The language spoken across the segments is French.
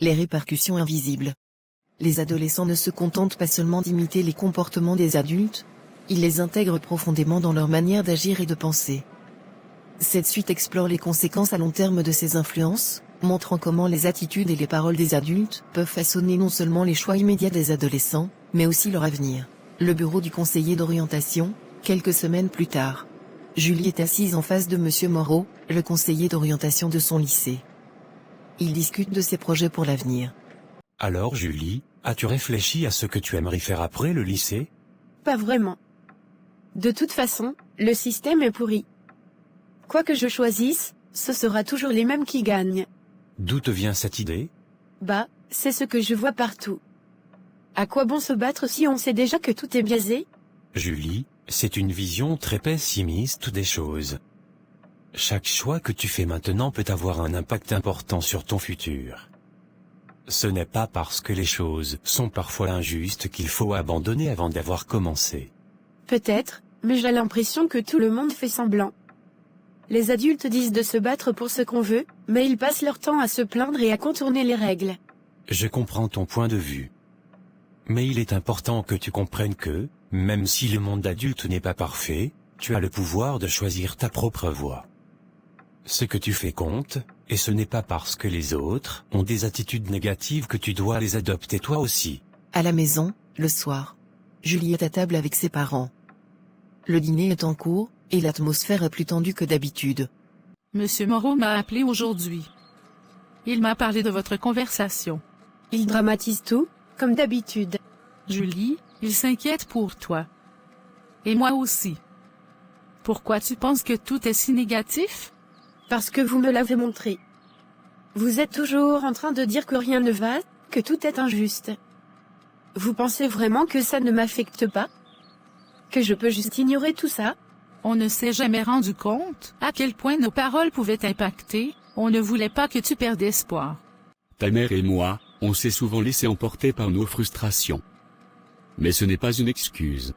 Les répercussions invisibles. Les adolescents ne se contentent pas seulement d'imiter les comportements des adultes, ils les intègrent profondément dans leur manière d'agir et de penser. Cette suite explore les conséquences à long terme de ces influences, montrant comment les attitudes et les paroles des adultes peuvent façonner non seulement les choix immédiats des adolescents, mais aussi leur avenir. Le bureau du conseiller d'orientation, quelques semaines plus tard. Julie est assise en face de Monsieur Moreau, le conseiller d'orientation de son lycée. Ils discutent de ses projets pour l'avenir. Alors Julie, as-tu réfléchi à ce que tu aimerais faire après le lycée? Pas vraiment. De toute façon, le système est pourri. Quoi que je choisisse, ce sera toujours les mêmes qui gagnent. D'où te vient cette idée? Bah, c'est ce que je vois partout. À quoi bon se battre si on sait déjà que tout est biaisé? Julie, c'est une vision très pessimiste des choses. Chaque choix que tu fais maintenant peut avoir un impact important sur ton futur. Ce n'est pas parce que les choses sont parfois injustes qu'il faut abandonner avant d'avoir commencé. Peut-être, mais j'ai l'impression que tout le monde fait semblant. Les adultes disent de se battre pour ce qu'on veut, mais ils passent leur temps à se plaindre et à contourner les règles. Je comprends ton point de vue. Mais il est important que tu comprennes que, même si le monde adulte n'est pas parfait, tu as le pouvoir de choisir ta propre voie. Ce que tu fais compte, et ce n'est pas parce que les autres ont des attitudes négatives que tu dois les adopter toi aussi. À la maison, le soir. Julie est à table avec ses parents. Le dîner est en cours, et l'atmosphère est plus tendue que d'habitude. Monsieur Moreau m'a appelé aujourd'hui. Il m'a parlé de votre conversation. Ils dramatisent tout, comme d'habitude. Julie, il s'inquiète pour toi. Et moi aussi. Pourquoi tu penses que tout est si négatif? Parce que vous me l'avez montré. Vous êtes toujours en train de dire que rien ne va, que tout est injuste. Vous pensez vraiment que ça ne m'affecte pas? Que je peux juste ignorer tout ça? On ne s'est jamais rendu compte à quel point nos paroles pouvaient t'impacter, on ne voulait pas que tu perdes espoir. Ta mère et moi, on s'est souvent laissé emporter par nos frustrations. Mais ce n'est pas une excuse.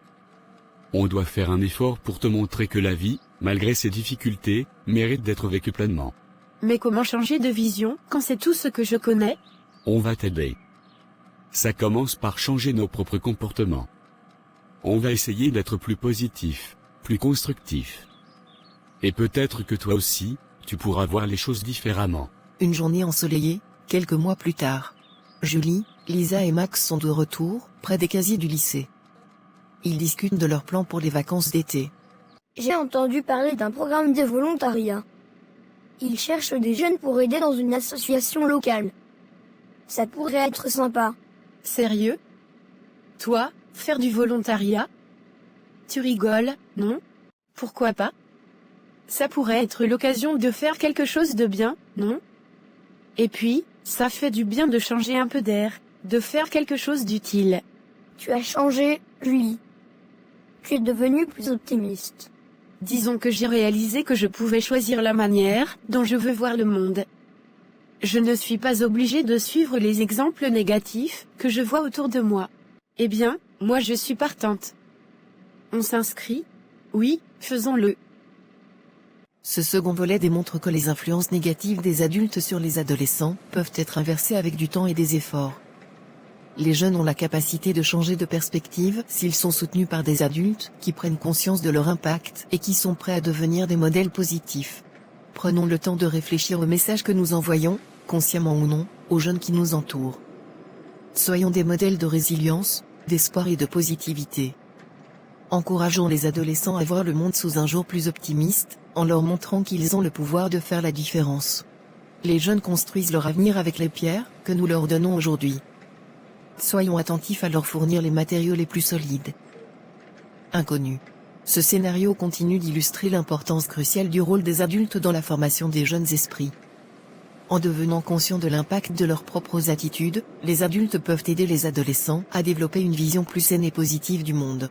On doit faire un effort pour te montrer que la vie, malgré ses difficultés, mérite d'être vécue pleinement. Mais comment changer de vision quand c'est tout ce que je connais? On va t'aider. Ça commence par changer nos propres comportements. On va essayer d'être plus positif, plus constructif. Et peut-être que toi aussi, tu pourras voir les choses différemment. Une journée ensoleillée, quelques mois plus tard. Julie, Lisa et Max sont de retour, près des casiers du lycée. Ils discutent de leurs plans pour les vacances d'été. J'ai entendu parler d'un programme de volontariat. Ils cherchent des jeunes pour aider dans une association locale. Ça pourrait être sympa. Sérieux? Toi, faire du volontariat? Tu rigoles, non? Pourquoi pas? Ça pourrait être l'occasion de faire quelque chose de bien, non? Et puis, ça fait du bien de changer un peu d'air, de faire quelque chose d'utile. Tu as changé, Julie. Tu es devenue plus optimiste. Disons que j'ai réalisé que je pouvais choisir la manière dont je veux voir le monde. Je ne suis pas obligée de suivre les exemples négatifs que je vois autour de moi. Eh bien, moi je suis partante. On s'inscrit? Oui, faisons-le. Ce second volet démontre que les influences négatives des adultes sur les adolescents peuvent être inversées avec du temps et des efforts. Les jeunes ont la capacité de changer de perspective s'ils sont soutenus par des adultes qui prennent conscience de leur impact et qui sont prêts à devenir des modèles positifs. Prenons le temps de réfléchir au message que nous envoyons, consciemment ou non, aux jeunes qui nous entourent. Soyons des modèles de résilience, d'espoir et de positivité. Encourageons les adolescents à voir le monde sous un jour plus optimiste, en leur montrant qu'ils ont le pouvoir de faire la différence. Les jeunes construisent leur avenir avec les pierres que nous leur donnons aujourd'hui. Soyons attentifs à leur fournir les matériaux les plus solides. Inconnu. Ce scénario continue d'illustrer l'importance cruciale du rôle des adultes dans la formation des jeunes esprits. En devenant conscients de l'impact de leurs propres attitudes, les adultes peuvent aider les adolescents à développer une vision plus saine et positive du monde.